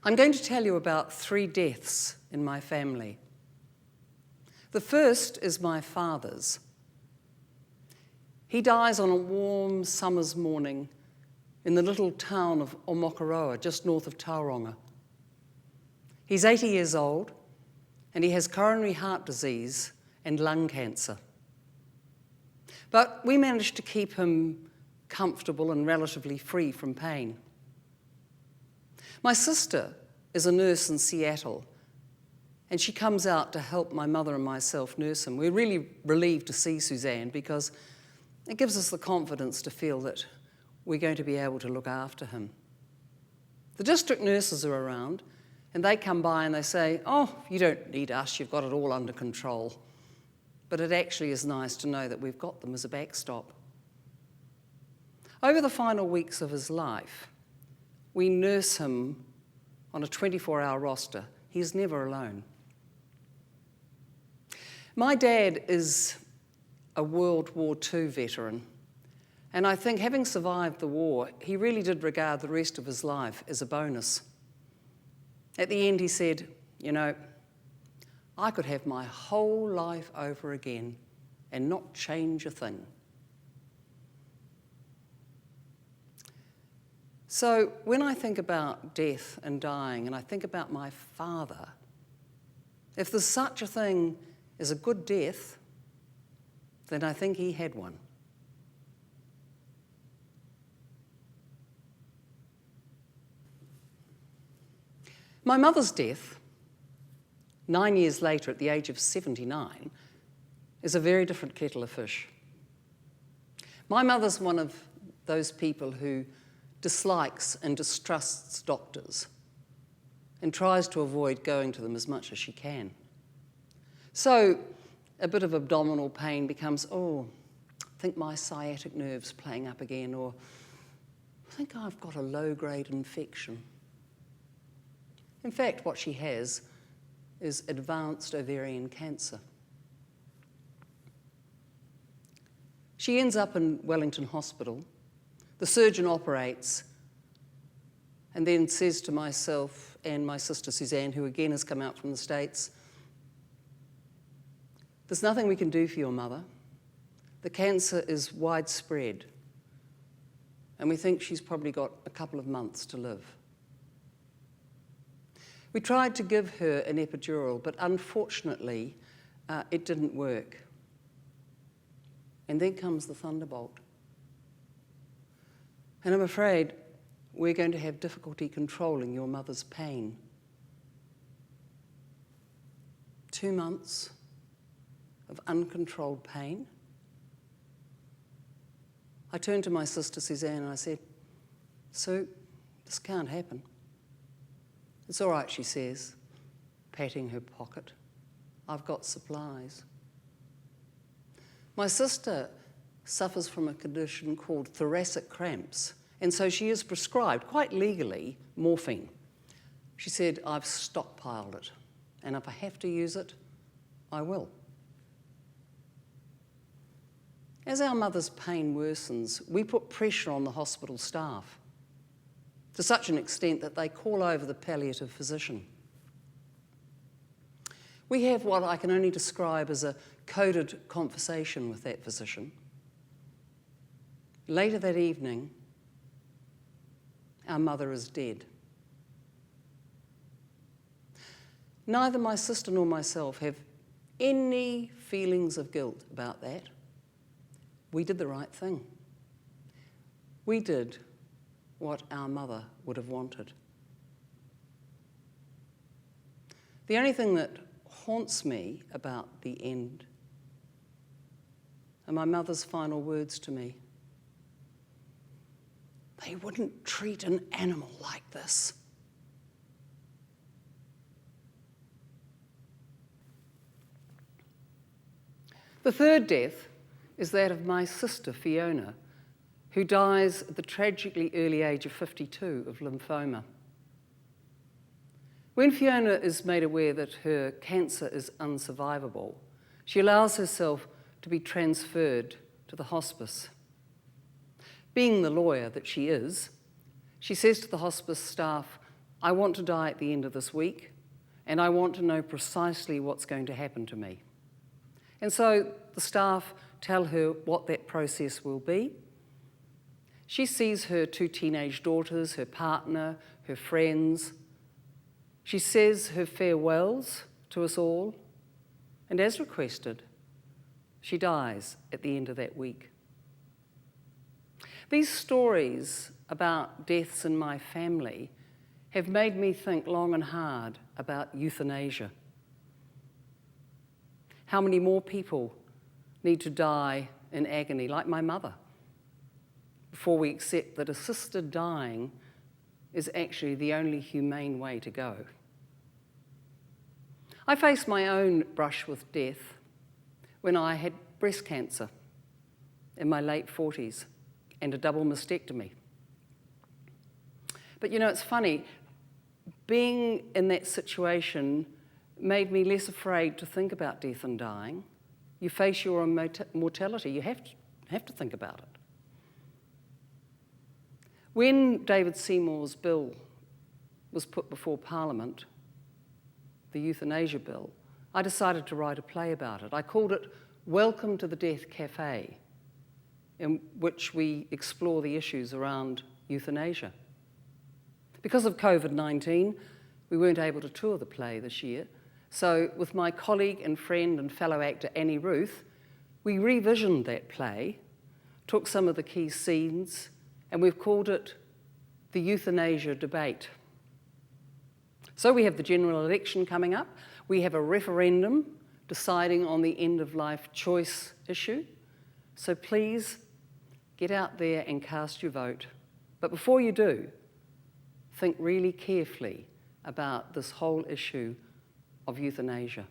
I'm going to tell you about 3 deaths in my family. The first is my father's. He dies on a warm summer's morning in the little town of Omokoroa, just north of Tauranga. He's 80 years old, and he has coronary heart disease and lung cancer. But we managed to keep him comfortable and relatively free from pain. My sister is a nurse in Seattle, and she comes out to help my mother and myself nurse him. We're really relieved to see Suzanne because it gives us the confidence to feel that we're going to be able to look after him. The district nurses are around, and they come by and they say, "Oh, you don't need us, you've got it all under control." But it actually is nice to know that we've got them as a backstop. Over the final weeks of his life, we nurse him on a 24-hour roster. He's never alone. My dad is a World War II veteran, and I think having survived the war, he really did regard the rest of his life as a bonus. At the end, he said, "You know, I could have my whole life over again and not change a thing." So when I think about death and dying, and I think about my father, if there's such a thing as a good death, then I think he had one. My mother's death, 9 years later at the age of 79, is a very different kettle of fish. My mother's one of those people who dislikes and distrusts doctors and tries to avoid going to them as much as she can. So a bit of abdominal pain becomes, "Oh, I think my sciatic nerve's playing up again," or "I think I've got a low-grade infection." In fact, what she has is advanced ovarian cancer. She ends up in Wellington Hospital. The surgeon operates and then says to myself and my sister Suzanne, who again has come out from the States, "There's nothing we can do for your mother. The cancer is widespread, and we think she's probably got a couple of months to live." We tried to give her an epidural, but unfortunately, it didn't work. And then comes the thunderbolt. And I'm afraid we're going to have difficulty controlling your mother's pain. 2 months of uncontrolled pain. I turned to my sister Suzanne and I said, "Sue, this can't happen." "It's all right," she says, patting her pocket. "I've got supplies." My sister suffers from a condition called thoracic cramps, and so she is prescribed, quite legally, morphine. She said, "I've stockpiled it, and if I have to use it, I will." As our mother's pain worsens, we put pressure on the hospital staff, to such an extent that they call over the palliative physician. We have what I can only describe as a coded conversation with that physician. Later that evening, our mother is dead. Neither my sister nor myself have any feelings of guilt about that. We did the right thing. We did what our mother would have wanted. The only thing that haunts me about the end are my mother's final words to me. "They wouldn't treat an animal like this." The third death is that of my sister Fiona, who dies at the tragically early age of 52 of lymphoma. When Fiona is made aware that her cancer is unsurvivable, she allows herself to be transferred to the hospice. Being the lawyer that she is, she says to the hospice staff, I want to die at the end of this week, and I want to know precisely what's going to happen to me. And so the staff tell her what that process will be. She sees her 2 teenage daughters, her partner, her friends. She says her farewells to us all, and as requested, she dies at the end of that week. These stories about deaths in my family have made me think long and hard about euthanasia. How many more people need to die in agony, like my mother, before we accept that assisted dying is actually the only humane way to go? I faced my own brush with death when I had breast cancer in my late 40s and a double mastectomy. But you know, it's funny, being in that situation made me less afraid to think about death and dying. You face your own mortality, you have to think about it. When David Seymour's bill was put before Parliament, the Euthanasia Bill, I decided to write a play about it. I called it Welcome to the Death Cafe, in which we explore the issues around euthanasia. Because of COVID-19, we weren't able to tour the play this year, so with my colleague and friend and fellow actor Annie Ruth, we revisioned that play, took some of the key scenes, and we've called it the Euthanasia Debate. So we have the general election coming up. We have a referendum deciding on the end-of-life choice issue. So please get out there and cast your vote. But before you do, think really carefully about this whole issue of euthanasia.